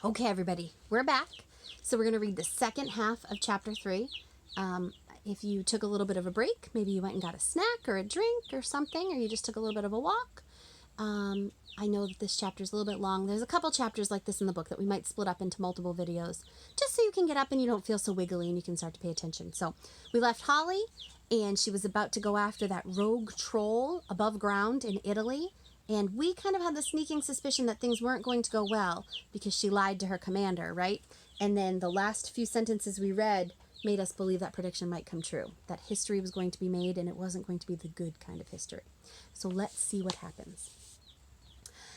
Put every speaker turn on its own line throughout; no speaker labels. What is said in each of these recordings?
Okay, everybody, we're back. So we're going to read the second half of chapter 3. If you took a little bit of a break, maybe you went and got a snack or a drink or something, or you just took a little bit of a walk. I know that this chapter is a little bit long. There's a couple chapters like this in the book that we might split up into multiple videos, just so you can get up and you don't feel so wiggly and you can start to pay attention. So we left Holly, and she was about to go after that rogue troll above ground in Italy. And we kind of had the sneaking suspicion that things weren't going to go well because she lied to her commander, right? And then the last few sentences we read made us believe that prediction might come true, that history was going to be made and it wasn't going to be the good kind of history. So let's see what happens.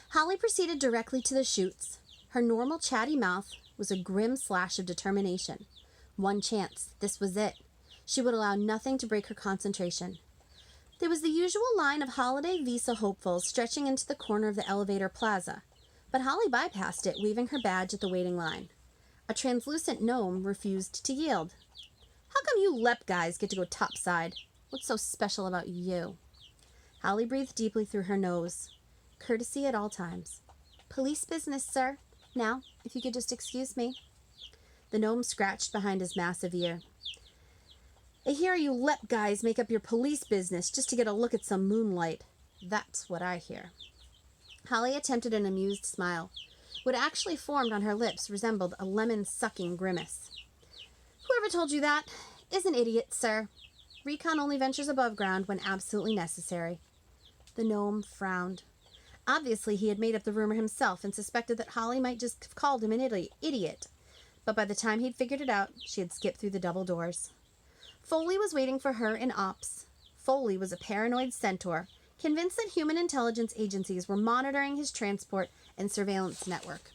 Holly proceeded directly to the chutes. Her normal chatty mouth was a grim slash of determination. One chance. This was it. She would allow nothing to break her concentration. There was the usual line of holiday visa hopefuls stretching into the corner of the elevator plaza, but Holly bypassed it, waving her badge at the waiting line. A translucent gnome refused to yield. How come you LEP guys get to go topside? What's so special about you? Holly breathed deeply through her nose. Courtesy at all times. Police business, sir. Now, if you could just excuse me. The gnome scratched behind his massive ear. I hear you LEP guys make up your police business just to get a look at some moonlight. That's what I hear. Holly attempted an amused smile. What actually formed on her lips resembled a lemon-sucking grimace. Whoever told you that is an idiot, sir. Recon only ventures above ground when absolutely necessary. The gnome frowned. Obviously, he had made up the rumor himself and suspected that Holly might just have called him an idiot. But by the time he'd figured it out, she had skipped through the double doors. Foley was waiting for her in ops. Foley was a paranoid centaur, convinced that human intelligence agencies were monitoring his transport and surveillance network.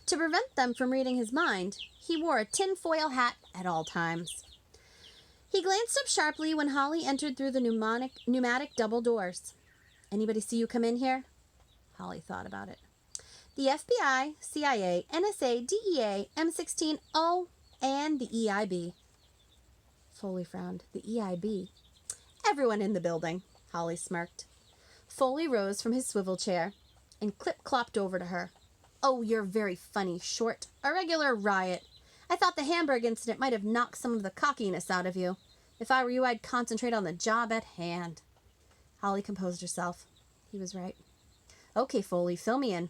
To prevent them from reading his mind, he wore a tinfoil hat at all times. He glanced up sharply when Holly entered through the pneumatic double doors. Anybody see you come in here? Holly thought about it. The FBI, CIA, NSA, DEA, M16, and the EIB. Foley frowned. The EIB. Everyone in the building, Holly smirked. Foley rose from his swivel chair and clip-clopped over to her. Oh, you're very funny, Short. A regular riot. I thought the Hamburg incident might have knocked some of the cockiness out of you. If I were you, I'd concentrate on the job at hand. Holly composed herself. He was right. Okay, Foley, fill me in.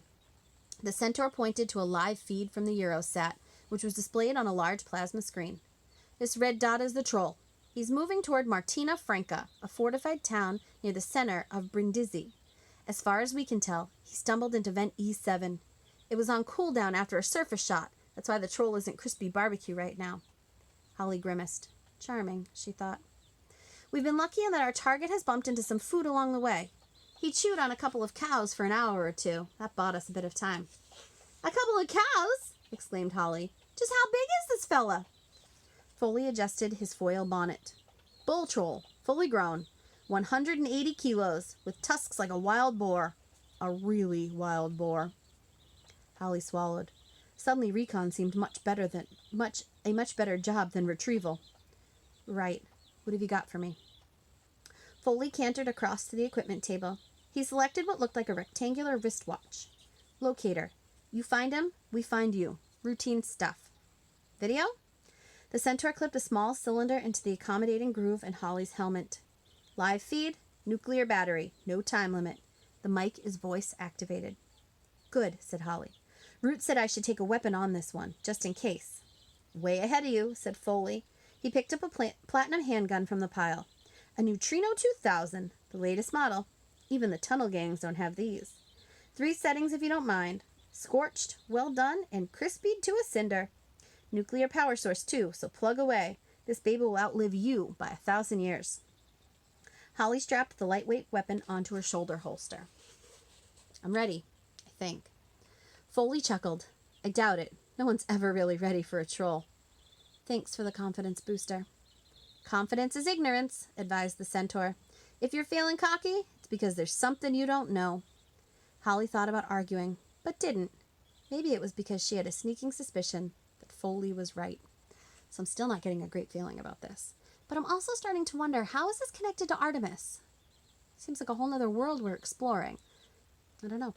The centaur pointed to a live feed from the Eurosat, which was displayed on a large plasma screen. This red dot is the troll. He's moving toward Martina Franca, a fortified town near the center of Brindisi. As far as we can tell, he stumbled into vent E7. It was on cooldown after a surface shot. That's why the troll isn't crispy barbecue right now. Holly grimaced. Charming, she thought. We've been lucky in that our target has bumped into some food along the way. He chewed on a couple of cows for an hour or two. That bought us a bit of time. A couple of cows? Exclaimed Holly. Just how big is this fella? Foley adjusted his foil bonnet. Bull troll, fully grown, 180 kilos, with tusks like a wild boar. A really wild boar. Holly swallowed. Suddenly recon seemed a much better job than retrieval. Right. What have you got for me? Foley cantered across to the equipment table. He selected what looked like a rectangular wristwatch. Locator. You find him, we find you. Routine stuff. Video? The centaur clipped a small cylinder into the accommodating groove in Holly's helmet. Live feed, nuclear battery, no time limit. The mic is voice activated. Good, said Holly. Root said I should take a weapon on this one, just in case. Way ahead of you, said Foley. He picked up a platinum handgun from the pile. A Neutrino 2000, the latest model. Even the tunnel gangs don't have these. 3 settings if you don't mind. Scorched, well done, and crispied to a cinder. Nuclear power source too, so plug away. This baby will outlive you by 1,000 years. Holly strapped the lightweight weapon onto her shoulder holster. I'm ready, I think. Foley chuckled. I doubt it. No one's ever really ready for a troll. Thanks for the confidence booster. Confidence is ignorance, advised the centaur. If you're feeling cocky, it's because there's something you don't know. Holly thought about arguing, but didn't. Maybe it was because she had a sneaking suspicion that Foley was right. So I'm still not getting a great feeling about this. But I'm also starting to wonder, how is this connected to Artemis? Seems like a whole other world we're exploring. I don't know.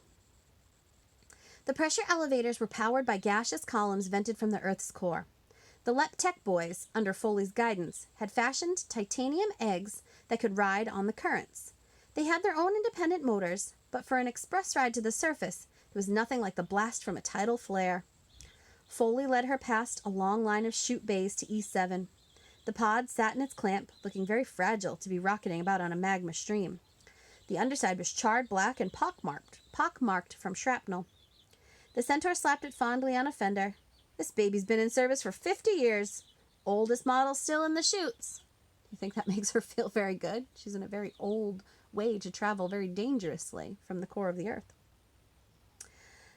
The pressure elevators were powered by gaseous columns vented from the Earth's core. The Leptech boys, under Foley's guidance, had fashioned titanium eggs that could ride on the currents. They had their own independent motors, but for an express ride to the surface, there was nothing like the blast from a tidal flare. Foley led her past a long line of chute bays to E7. The pod sat in its clamp, looking very fragile to be rocketing about on a magma stream. The underside was charred black and pockmarked from shrapnel. The Centaur slapped it fondly on a fender. This baby's been in service for 50 years. Oldest model still in the chutes. You think that makes her feel very good? She's in a very old way to travel very dangerously from the core of the Earth.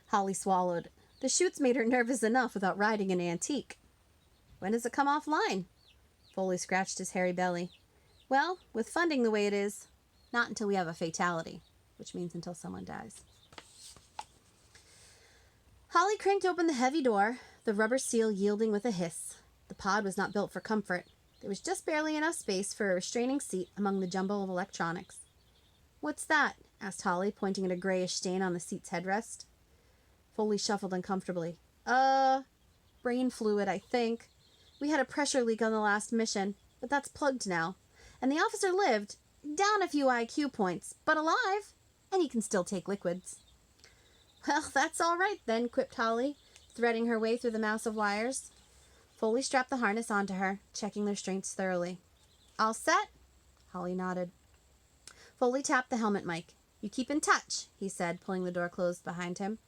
Holly swallowed. The chutes made her nervous enough without riding an antique. When does it come offline? Foley scratched his hairy belly. Well, with funding the way it is, not until we have a fatality, which means until someone dies. Holly cranked open the heavy door, the rubber seal yielding with a hiss. The pod was not built for comfort. There was just barely enough space for a restraining seat among the jumble of electronics. What's that? Asked Holly, pointing at a grayish stain on the seat's headrest. Foley shuffled uncomfortably. Brain fluid, I think. We had a pressure leak on the last mission, but that's plugged now. And the officer lived, down a few IQ points, but alive, and he can still take liquids. Well, that's all right then, quipped Holly, threading her way through the mass of wires. Foley strapped the harness onto her, checking their strengths thoroughly. All set? Holly nodded. Foley tapped the helmet mic. You keep in touch, he said, pulling the door closed behind him.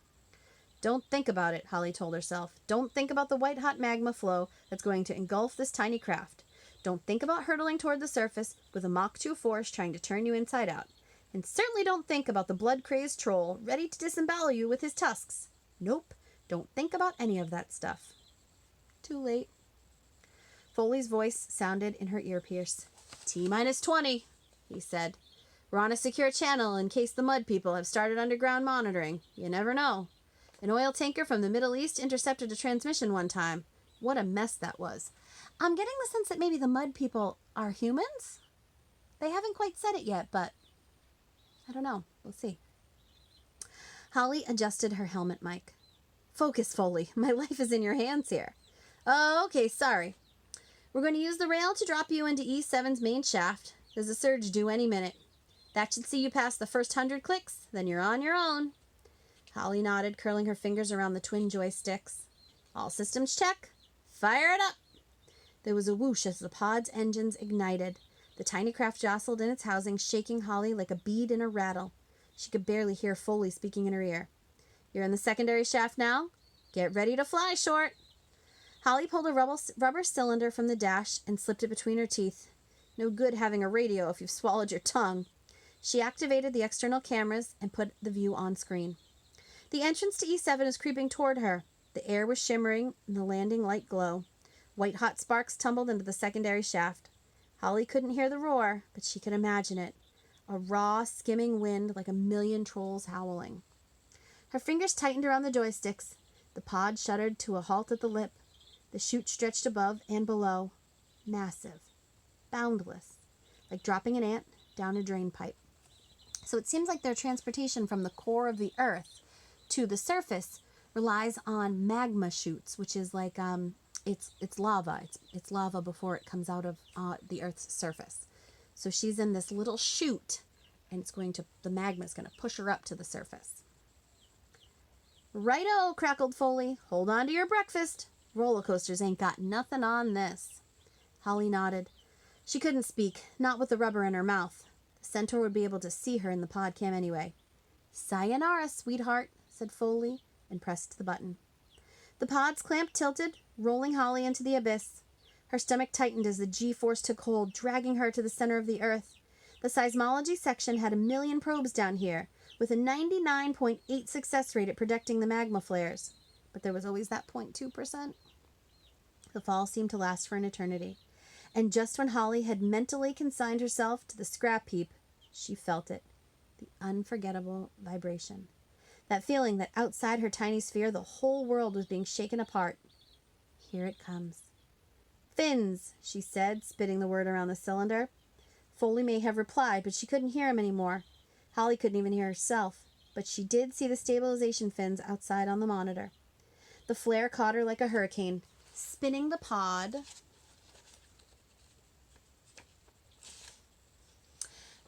Don't think about it, Holly told herself. Don't think about the white-hot magma flow that's going to engulf this tiny craft. Don't think about hurtling toward the surface with a Mach 2 force trying to turn you inside out. And certainly don't think about the blood-crazed troll ready to disembowel you with his tusks. Nope, don't think about any of that stuff. Too late. Foley's voice sounded in her earpiece. T-minus 20, he said. We're on a secure channel in case the mud people have started underground monitoring. You never know. An oil tanker from the Middle East intercepted a transmission one time. What a mess that was. I'm getting the sense that maybe the mud people are humans? They haven't quite said it yet, but I don't know. We'll see. Holly adjusted her helmet mic. Focus, Foley. My life is in your hands here. Oh, okay, sorry. We're going to use the rail to drop you into E7's main shaft. There's a surge due any minute. That should see you past the first 100 clicks, then you're on your own. Holly nodded, curling her fingers around the twin joysticks. All systems check. Fire it up. There was a whoosh as the pod's engines ignited. The tiny craft jostled in its housing, shaking Holly like a bead in a rattle. She could barely hear Foley speaking in her ear. You're in the secondary shaft now. Get ready to fly, Short. Holly pulled a rubber cylinder from the dash and slipped it between her teeth. No good having a radio if you've swallowed your tongue. She activated the external cameras and put the view on screen. The entrance to E7 is creeping toward her. The air was shimmering in the landing light glow. White-hot sparks tumbled into the secondary shaft. Holly couldn't hear the roar, but she could imagine it. A raw, skimming wind like a million trolls howling. Her fingers tightened around the joysticks. The pod shuddered to a halt at the lip. The chute stretched above and below. Massive. Boundless. Like dropping an ant down a drain pipe. So it seems like their transportation from the core of the Earth to the surface relies on magma chutes, which is like it's lava. It's lava before it comes out of the Earth's surface. So she's in this little chute, and the magma's going to push her up to the surface. Righto, crackled Foley. Hold on to your breakfast. Roller coasters ain't got nothing on this. Holly nodded. She couldn't speak, not with the rubber in her mouth. The Centaur would be able to see her in the pod cam anyway. Sayonara, sweetheart, said Foley, and pressed the button. The pod's clamp tilted, rolling Holly into the abyss. Her stomach tightened as the G-force took hold, dragging her to the center of the Earth. The seismology section had 1 million probes down here, with a 99.8 success rate at predicting the magma flares. But there was always that 0.2%. The fall seemed to last for an eternity. And just when Holly had mentally consigned herself to the scrap heap, she felt it. The unforgettable vibration. That feeling that outside her tiny sphere, the whole world was being shaken apart. Here it comes. Fins, she said, spitting the word around the cylinder. Foley may have replied, but she couldn't hear him anymore. Holly couldn't even hear herself. but she did see the stabilization fins outside on the monitor. The flare caught her like a hurricane, spinning the pod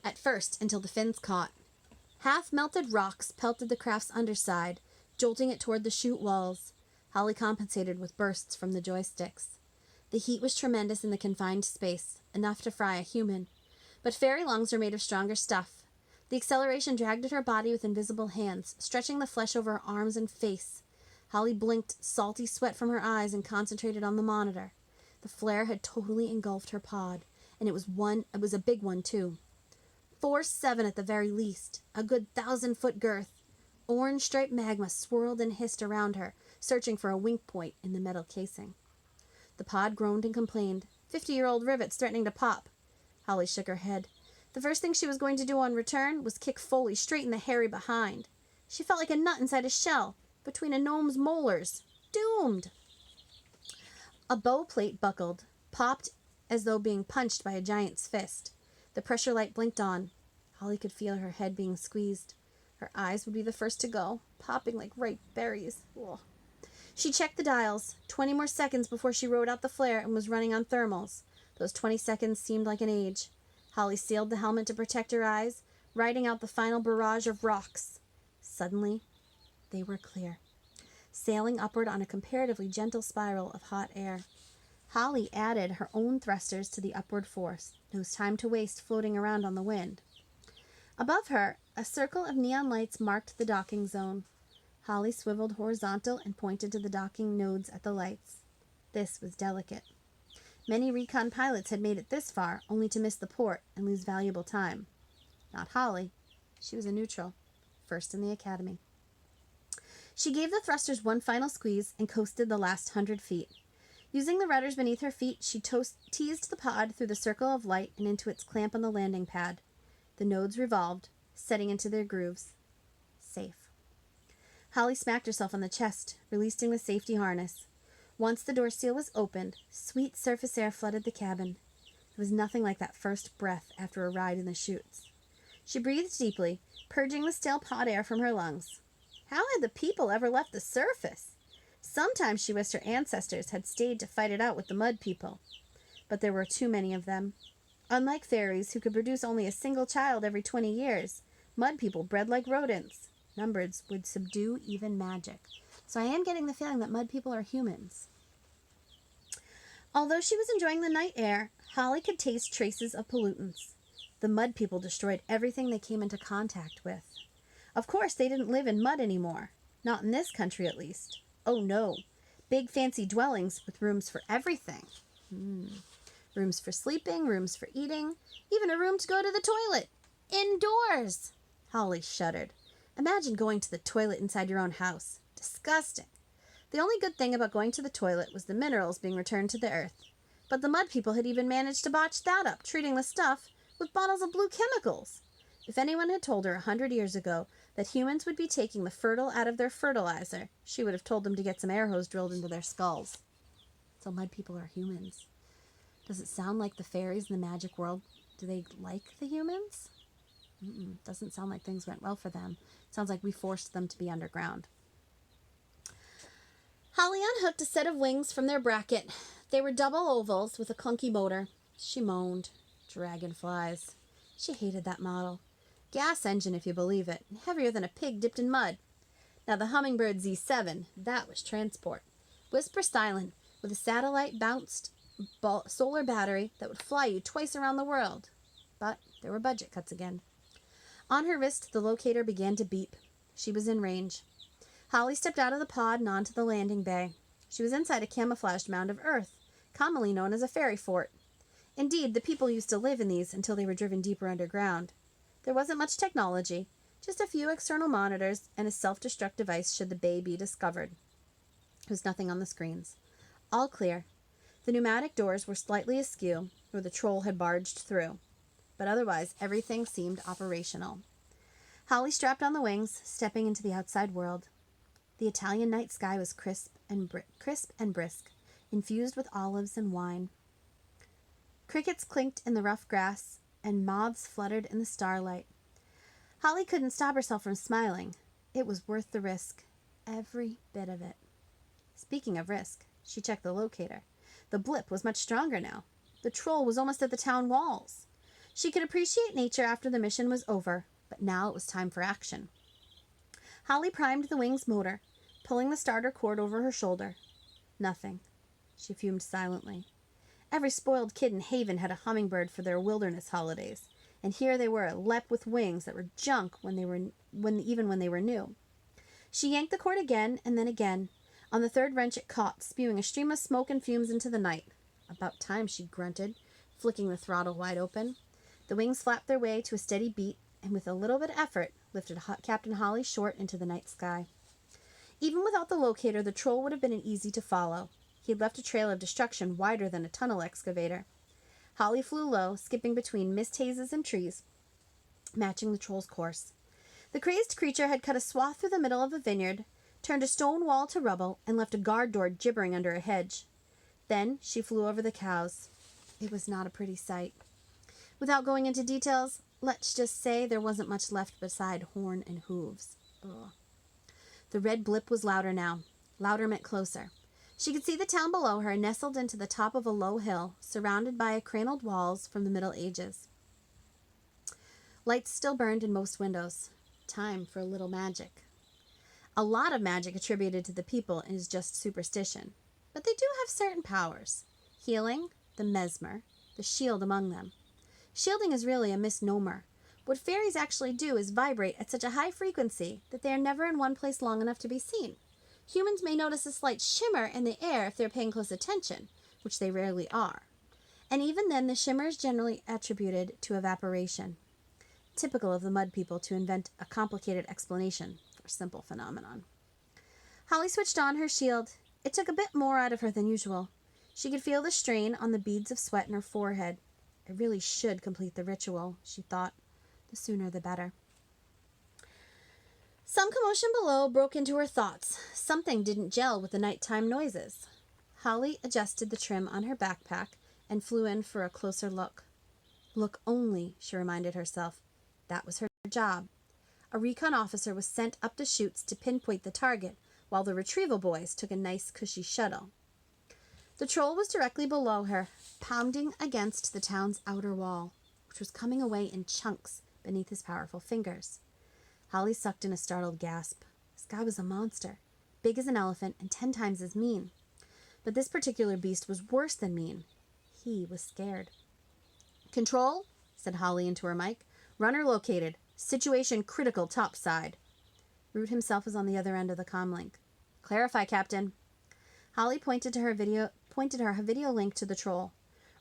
at first until the fins caught. Half-melted rocks pelted the craft's underside, jolting it toward the chute walls. Holly compensated with bursts from the joysticks. The heat was tremendous in the confined space, enough to fry a human. But fairy lungs are made of stronger stuff. The acceleration dragged at her body with invisible hands, stretching the flesh over her arms and face. Holly blinked salty sweat from her eyes and concentrated on the monitor. The flare had totally engulfed her pod, and it was a big one, too. 4'7" at the very least, a good 1,000-foot girth. Orange-striped magma swirled and hissed around her, searching for a wink point in the metal casing. The pod groaned and complained. 50-year-old rivets threatening to pop. Holly shook her head. The first thing she was going to do on return was kick Foley straight in the hairy behind. She felt like a nut inside a shell, between a gnome's molars. Doomed! A bow plate buckled, popped as though being punched by a giant's fist. The pressure light blinked on. Holly could feel her head being squeezed. Her eyes would be the first to go, popping like ripe berries. Ugh. She checked the dials. 20 more seconds before she rode out the flare and was running on thermals. Those 20 seconds seemed like an age. Holly sealed the helmet to protect her eyes, riding out the final barrage of rocks. Suddenly, they were clear, sailing upward on a comparatively gentle spiral of hot air. Holly added her own thrusters to the upward force. It was time to waste floating around on the wind. Above her, a circle of neon lights marked the docking zone. Holly swiveled horizontal and pointed to the docking nodes at the lights. This was delicate. Many recon pilots had made it this far, only to miss the port and lose valuable time. Not Holly. She was a neutral, first in the academy. She gave the thrusters one final squeeze and coasted the last 100 feet. Using the rudders beneath her feet, she teased the pod through the circle of light and into its clamp on the landing pad. The nodes revolved, setting into their grooves. Safe. Holly smacked herself on the chest, releasing the safety harness. Once the door seal was opened, sweet surface air flooded the cabin. It was nothing like that first breath after a ride in the chutes. She breathed deeply, purging the stale pod air from her lungs. How had the people ever left the surface? Sometimes she wished her ancestors had stayed to fight it out with the mud people. But there were too many of them. Unlike fairies, who could produce only a single child every 20 years, mud people bred like rodents. Numbers would subdue even magic. So I am getting the feeling that mud people are humans. Although she was enjoying the night air, Holly could taste traces of pollutants. The mud people destroyed everything they came into contact with. Of course, they didn't live in mud anymore. Not in this country, at least. Oh, no. Big fancy dwellings with rooms for everything. Rooms for sleeping, rooms for eating, even a room to go to the toilet. Indoors! Holly shuddered. Imagine going to the toilet inside your own house. Disgusting. The only good thing about going to the toilet was the minerals being returned to the earth. But the mud people had even managed to botch that up, treating the stuff with bottles of blue chemicals. If anyone had told her 100 years ago that humans would be taking the fertile out of their fertilizer, she would have told them to get some air hose drilled into their skulls. So mud people are humans. Does it sound like the fairies in the magic world? Do they like the humans? Doesn't sound like things went well for them. Sounds like we forced them to be underground. Holly unhooked a set of wings from their bracket. They were double ovals with a clunky motor. She moaned. Dragonflies. She hated that model. Gas engine, if you believe it. Heavier than a pig dipped in mud. Now the Hummingbird Z7, that was transport. Whisper silent, with a satellite-bounced solar battery that would fly you twice around the world. But there were budget cuts again. On her wrist, the locator began to beep. She was in range. Holly stepped out of the pod and onto the landing bay. She was inside a camouflaged mound of earth, commonly known as a fairy fort. Indeed, the people used to live in these until they were driven deeper underground. There wasn't much technology, just a few external monitors and a self-destruct device should the bay be discovered. There was nothing on the screens. All clear. The pneumatic doors were slightly askew, where the troll had barged through. But otherwise, everything seemed operational. Holly strapped on the wings, stepping into the outside world. The Italian night sky was crisp and brisk, infused with olives and wine. Crickets clinked in the rough grass, and moths fluttered in the starlight. Holly couldn't stop herself from smiling. It was worth the risk. Every bit of it. Speaking of risk, she checked the locator. The blip was much stronger now. The troll was almost at the town walls. She could appreciate nature after the mission was over, but now it was time for action. Holly primed the wing's motor, pulling the starter cord over her shoulder. Nothing. She fumed silently. Every spoiled kid in Haven had a hummingbird for their wilderness holidays, and here they were, a lep with wings that were junk even when they were new. She yanked the cord again and then again. On the third wrench it caught, spewing a stream of smoke and fumes into the night. About time, she grunted, flicking the throttle wide open. The wings flapped their way to a steady beat, and with a little bit of effort, lifted Captain Holly short into the night sky. Even without the locator, the troll would have been easy to follow. He had left a trail of destruction wider than a tunnel excavator. Holly flew low, skipping between mist hazes and trees, matching the troll's course. The crazed creature had cut a swath through the middle of a vineyard, turned a stone wall to rubble, and left a guard door gibbering under a hedge. Then she flew over the cows. It was not a pretty sight. Without going into details, let's just say there wasn't much left beside horn and hooves. Ugh. The red blip was louder now. Louder meant closer. She could see the town below her, nestled into the top of a low hill, surrounded by cranled walls from the Middle Ages. Lights still burned in most windows. Time for a little magic. A lot of magic attributed to the people is just superstition, but they do have certain powers. Healing, the mesmer, the shield among them. Shielding is really a misnomer. What fairies actually do is vibrate at such a high frequency that they are never in one place long enough to be seen. Humans may notice a slight shimmer in the air if they're paying close attention, which they rarely are. And even then, the shimmer is generally attributed to evaporation. Typical of the mud people to invent a complicated explanation for a simple phenomenon. Holly switched on her shield. It took a bit more out of her than usual. She could feel the strain on the beads of sweat in her forehead. I really should complete the ritual, she thought. The sooner the better. Some commotion below broke into her thoughts. Something didn't gel with the nighttime noises. Holly adjusted the trim on her backpack and flew in for a closer look. Look only, she reminded herself. That was her job. A recon officer was sent up the chutes to pinpoint the target, while the retrieval boys took a nice cushy shuttle. The troll was directly below her, pounding against the town's outer wall, which was coming away in chunks beneath his powerful fingers. Holly sucked in a startled gasp. This guy was a monster, big as an elephant and 10 times as mean. But this particular beast was worse than mean. He was scared. "Control," said Holly into her mic. "Runner located. Situation critical topside." Root himself was on the other end of the comlink. "Clarify, Captain." Holly pointed her video link to the troll.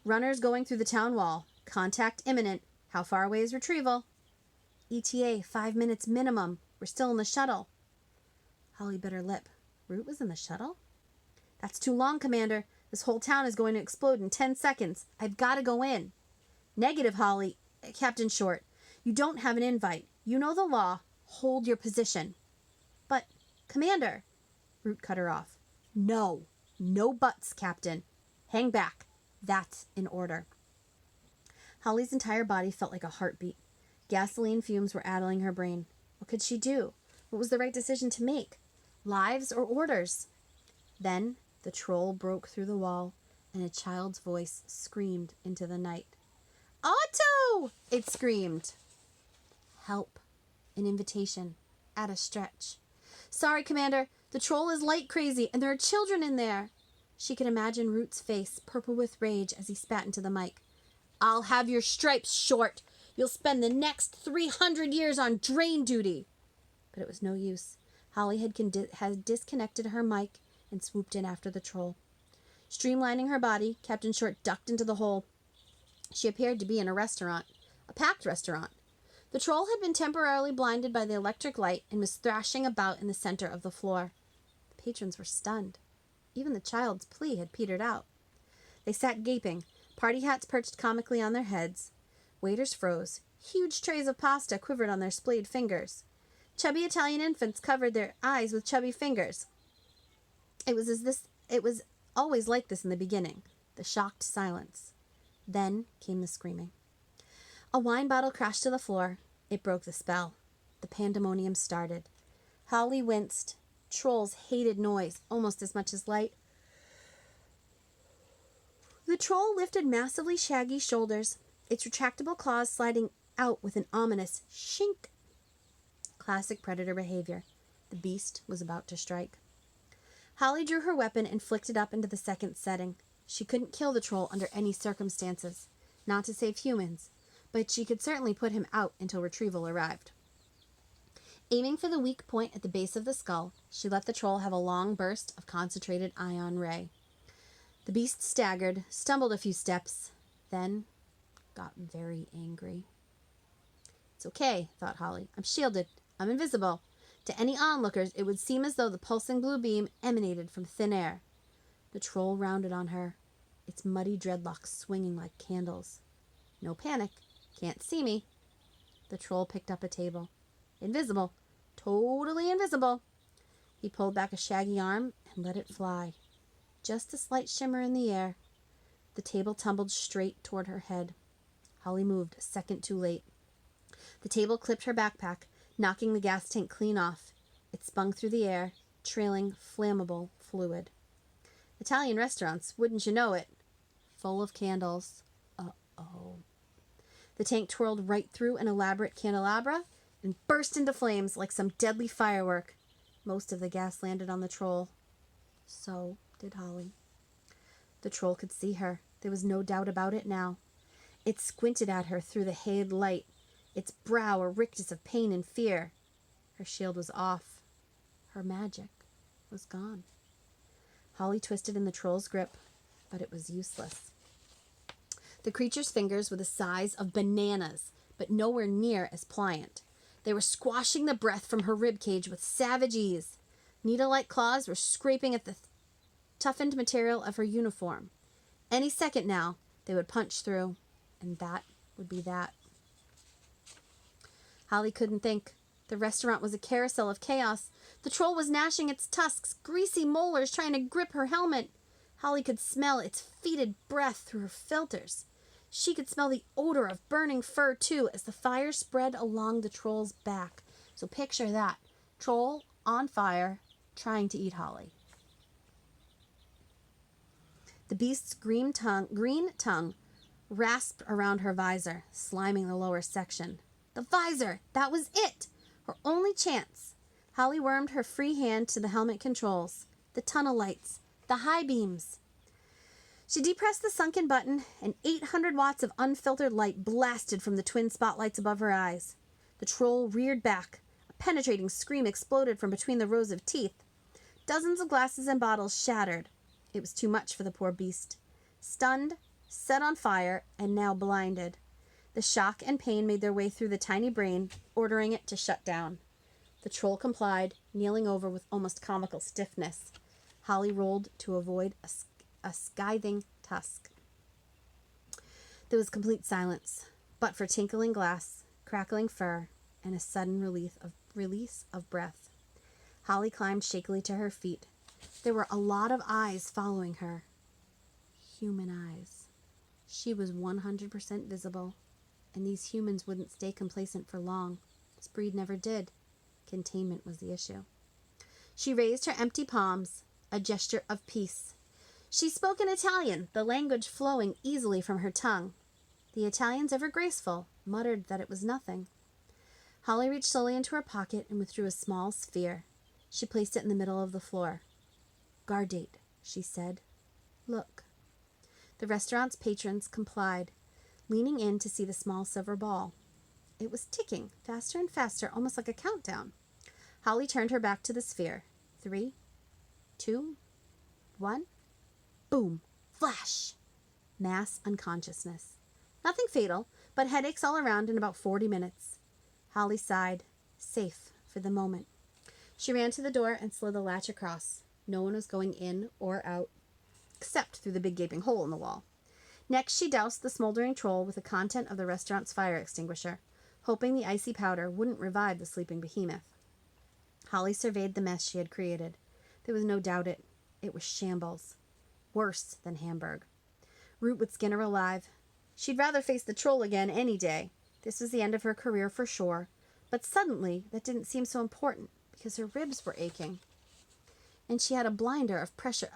"Runners going through the town wall. Contact imminent. How far away is retrieval?" "ETA 5 minutes minimum. We're still in the shuttle." Holly bit her lip. Root was in the shuttle? "That's too long, Commander. This whole town is going to explode in 10 seconds. I've got to go in." "Negative, Holly. Captain Short. You don't have an invite. You know the law. Hold your position." "But, Commander." Root cut her off. "No. No buts, Captain. Hang back. That's in order." Holly's entire body felt like a heartbeat. Gasoline fumes were addling her brain. What could she do? What was the right decision to make? Lives or orders? Then the troll broke through the wall, and a child's voice screamed into the night. "Otto!" it screamed. Help. An invitation. At a stretch. "Sorry, Commander. The troll is light crazy, and there are children in there." She could imagine Root's face, purple with rage, as he spat into the mic. "I'll have your stripes, Short. You'll spend the next 300 years on drain duty." But it was no use. Holly had disconnected her mic and swooped in after the troll. Streamlining her body, Captain Short ducked into the hole. She appeared to be in a restaurant, a packed restaurant. The troll had been temporarily blinded by the electric light and was thrashing about in the center of the floor. The patrons were stunned. Even the child's plea had petered out. They sat gaping, party hats perched comically on their heads. Waiters froze. Huge trays of pasta quivered on their splayed fingers. Chubby Italian infants covered their eyes with chubby fingers. It was always like this in the beginning, the shocked silence. Then came the screaming. A wine bottle crashed to the floor. It broke the spell. the pandemonium started. Holly winced. Trolls hated noise almost as much as light. The troll lifted massively shaggy shoulders, its retractable claws sliding out with an ominous shink. Classic predator behavior. The beast was about to strike. Holly drew her weapon and flicked it up into the second setting. She couldn't kill the troll under any circumstances, not to save humans, but she could certainly put him out until retrieval arrived. Aiming for the weak point at the base of the skull, she let the troll have a long burst of concentrated ion ray. The beast staggered, stumbled a few steps, then got very angry. It's okay, thought Holly. I'm shielded. I'm invisible. To any onlookers, it would seem as though the pulsing blue beam emanated from thin air. The troll rounded on her, its muddy dreadlocks swinging like candles. No panic. Can't see me. The troll picked up a table. Invisible. Totally invisible. He pulled back a shaggy arm and let it fly. Just a slight shimmer in the air. The table tumbled straight toward her head. Holly moved a second too late. The table clipped her backpack, knocking the gas tank clean off. It spun through the air, trailing flammable fluid. Italian restaurants, wouldn't you know it? Full of candles. Uh-oh. The tank twirled right through an elaborate candelabra and burst into flames like some deadly firework. Most of the gas landed on the troll. So did Holly. The troll could see her. There was no doubt about it now. It squinted at her through the haze light, its brow a rictus of pain and fear. Her shield was off. Her magic was gone. Holly twisted in the troll's grip, but it was useless. The creature's fingers were the size of bananas, but nowhere near as pliant. They were squashing the breath from her ribcage with savage ease. Needle-like claws were scraping at the toughened material of her uniform. Any second now, they would punch through, and that would be that. Holly couldn't think. The restaurant was a carousel of chaos. The troll was gnashing its tusks, greasy molars trying to grip her helmet. Holly could smell its fetid breath through her filters. She could smell the odor of burning fur, too, as the fire spread along the troll's back. So picture that. Troll on fire, trying to eat Holly. The beast's green tongue rasped around her visor, sliming the lower section. The visor! That was it! Her only chance. Holly wormed her free hand to the helmet controls, the tunnel lights, the high beams. She depressed the sunken button, and 800 watts of unfiltered light blasted from the twin spotlights above her eyes. The troll reared back. A penetrating scream exploded from between the rows of teeth. Dozens of glasses and bottles shattered. It was too much for the poor beast. Stunned, set on fire, and now blinded. The shock and pain made their way through the tiny brain, ordering it to shut down. The troll complied, kneeling over with almost comical stiffness. Holly rolled to avoid a scything tusk. There was complete silence, but for tinkling glass, crackling fur, and a sudden release of breath. Holly climbed shakily to her feet. There were a lot of eyes following her. Human eyes. She was 100% visible, and these humans wouldn't stay complacent for long. This breed never did. Containment was the issue. She raised her empty palms, a gesture of peace. She spoke in Italian, the language flowing easily from her tongue. The Italians, ever graceful, muttered that it was nothing. Holly reached slowly into her pocket and withdrew a small sphere. She placed it in the middle of the floor. "Guardate," she said. "Look." The restaurant's patrons complied, leaning in to see the small silver ball. It was ticking, faster and faster, almost like a countdown. Holly turned her back to the sphere. 3, 2, 1. Boom! Flash! Mass unconsciousness. Nothing fatal, but headaches all around in about 40 minutes. Holly sighed, safe for the moment. She ran to the door and slid the latch across. No one was going in or out, except through the big gaping hole in the wall. Next, she doused the smoldering troll with the content of the restaurant's fire extinguisher, hoping the icy powder wouldn't revive the sleeping behemoth. Holly surveyed the mess she had created. There was no doubt it was shambles. Worse than Hamburg. Root would skin her alive. She'd rather face the troll again any day. This was the end of her career for sure, But suddenly, that didn't seem so important because her ribs were aching. And she had a blinder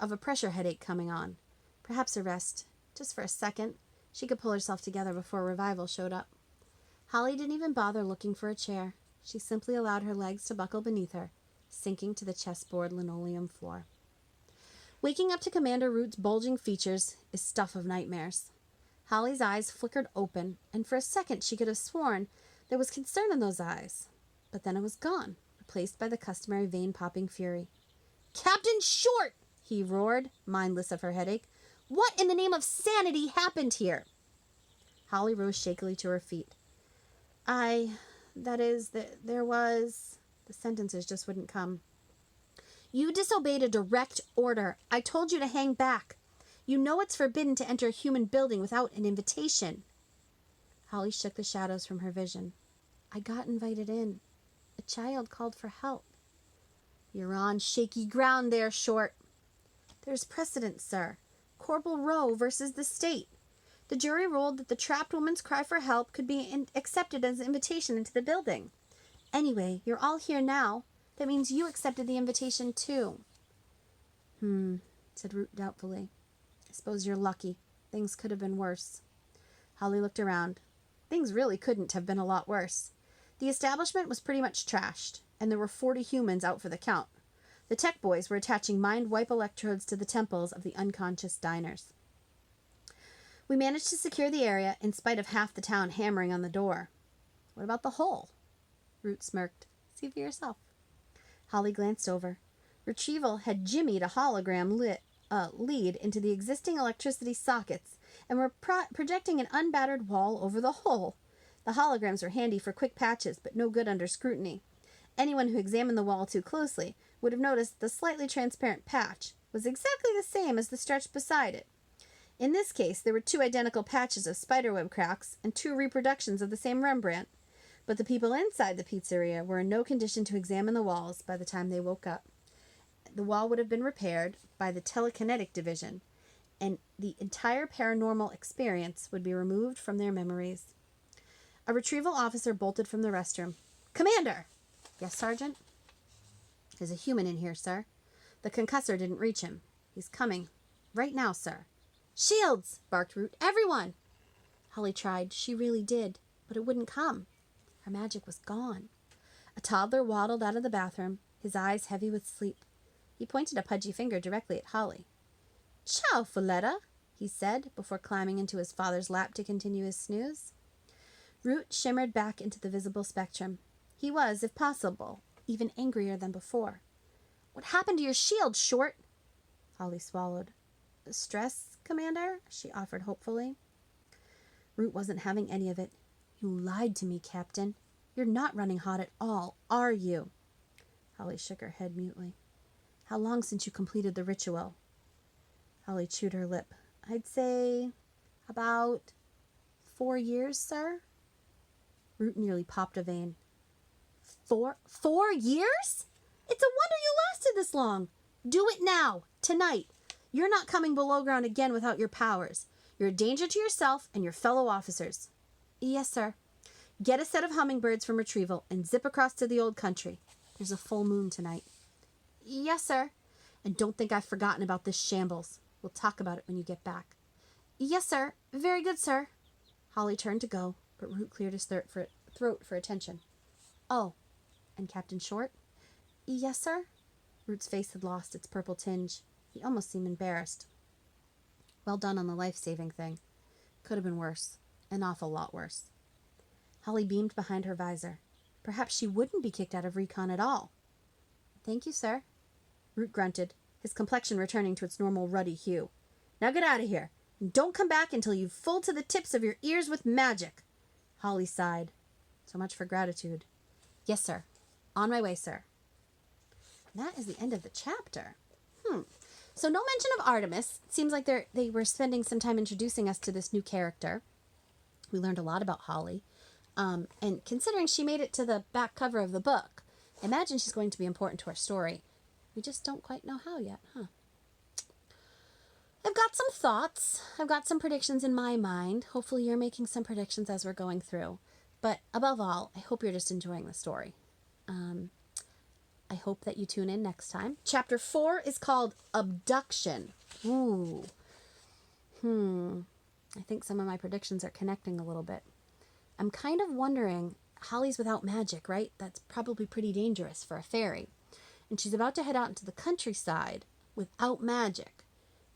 of a pressure headache coming on. Perhaps a rest, just for a second. She could pull herself together before revival showed up. Holly didn't even bother looking for a chair. She simply allowed her legs to buckle beneath her, sinking to the chessboard linoleum floor. Waking up to Commander Root's bulging features is stuff of nightmares. Holly's eyes flickered open, and for a second she could have sworn there was concern in those eyes. But then it was gone, replaced by the customary vein-popping fury. "Captain Short!" he roared, mindless of her headache. "What in the name of sanity happened here?" Holly rose shakily to her feet. There was... The sentences just wouldn't come. "You disobeyed a direct order. I told you to hang back. You know it's forbidden to enter a human building without an invitation." Holly shook the shadows from her vision. "I got invited in. A child called for help." "You're on shaky ground there, Short." "There's precedent, sir. Corporal Rowe versus the state. The jury ruled that the trapped woman's cry for help could be accepted as an invitation into the building. Anyway, you're all here now. That means you accepted the invitation, too." Said Root doubtfully. "I suppose you're lucky. Things could have been worse." Holly looked around. Things really couldn't have been a lot worse. The establishment was pretty much trashed, and there were 40 humans out for the count. The tech boys were attaching mind-wipe electrodes to the temples of the unconscious diners. "We managed to secure the area in spite of half the town hammering on the door." "What about the hole?" Root smirked. "See for yourself." Holly glanced over. Retrieval had jimmied a hologram lead into the existing electricity sockets and were projecting an unbattered wall over the hole. The holograms were handy for quick patches, but no good under scrutiny. Anyone who examined the wall too closely would have noticed the slightly transparent patch was exactly the same as the stretch beside it. In this case, there were 2 identical patches of spiderweb cracks and 2 reproductions of the same Rembrandt. But the people inside the pizzeria were in no condition to examine the walls by the time they woke up. The wall would have been repaired by the telekinetic division, and the entire paranormal experience would be removed from their memories. A retrieval officer bolted from the restroom. "Commander!" "Yes, Sergeant?" "There's a human in here, sir. The concussor didn't reach him. He's coming. Right now, sir." "Shields!" barked Root. "Everyone!" Holly tried. She really did. But it wouldn't come. Her magic was gone. A toddler waddled out of the bathroom, his eyes heavy with sleep. He pointed a pudgy finger directly at Holly. "Ciao, Folletta," he said, before climbing into his father's lap to continue his snooze. Root shimmered back into the visible spectrum. He was, if possible, even angrier than before. "What happened to your shield, Short?" Holly swallowed. "Stress, Commander?" she offered hopefully. Root wasn't having any of it. "You lied to me, Captain. You're not running hot at all, are you?" Holly shook her head mutely. "How long since you completed the ritual?" Holly chewed her lip. "I'd say about 4 years, sir." Root nearly popped a vein. Four years? It's a wonder you lasted this long. Do it now, tonight. You're not coming below ground again without your powers. You're a danger to yourself and your fellow officers." "Yes, sir." "Get a set of hummingbirds from Retrieval and zip across to the old country. There's a full moon tonight." "Yes, sir." "And don't think I've forgotten about this shambles. We'll talk about it when you get back." "Yes, sir. Very good, sir." Holly turned to go, but Root cleared his throat for attention. "Oh, and Captain Short?" "Yes, sir." Root's face had lost its purple tinge. He almost seemed embarrassed. "Well done on the life-saving thing. Could have been worse. An awful lot worse." Holly beamed behind her visor. Perhaps she wouldn't be kicked out of recon at all. "Thank you, sir." Root grunted, his complexion returning to its normal ruddy hue. "Now get out of here, and don't come back until you've full to the tips of your ears with magic." Holly sighed. So much for gratitude. "Yes, sir. On my way, sir." And that is the end of the chapter. So no mention of Artemis. It seems like they were spending some time introducing us to this new character. We learned a lot about Holly. And considering she made it to the back cover of the book, I imagine she's going to be important to our story. We just don't quite know how yet, huh? I've got some thoughts. I've got some predictions in my mind. Hopefully you're making some predictions as we're going through. But above all, I hope you're just enjoying the story. I hope that you tune in next time. Chapter 4 is called Abduction. Ooh. I think some of my predictions are connecting a little bit. I'm kind of wondering, Holly's without magic, right? That's probably pretty dangerous for a fairy. And she's about to head out into the countryside without magic.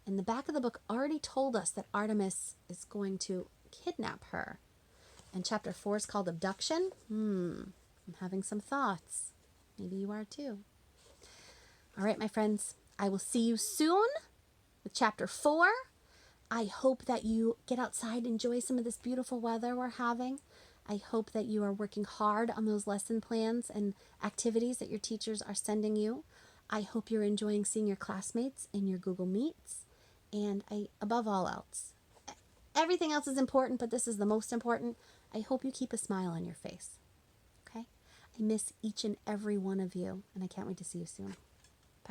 And the back of the book already told us that Artemis is going to kidnap her. And chapter 4 is called Abduction. I'm having some thoughts. Maybe you are too. All right, my friends, I will see you soon with chapter 4. I hope that you get outside, enjoy some of this beautiful weather we're having. I hope that you are working hard on those lesson plans and activities that your teachers are sending you. I hope you're enjoying seeing your classmates in your Google Meets. And above all else, everything else is important, but this is the most important. I hope you keep a smile on your face. Okay? I miss each and every one of you, and I can't wait to see you soon.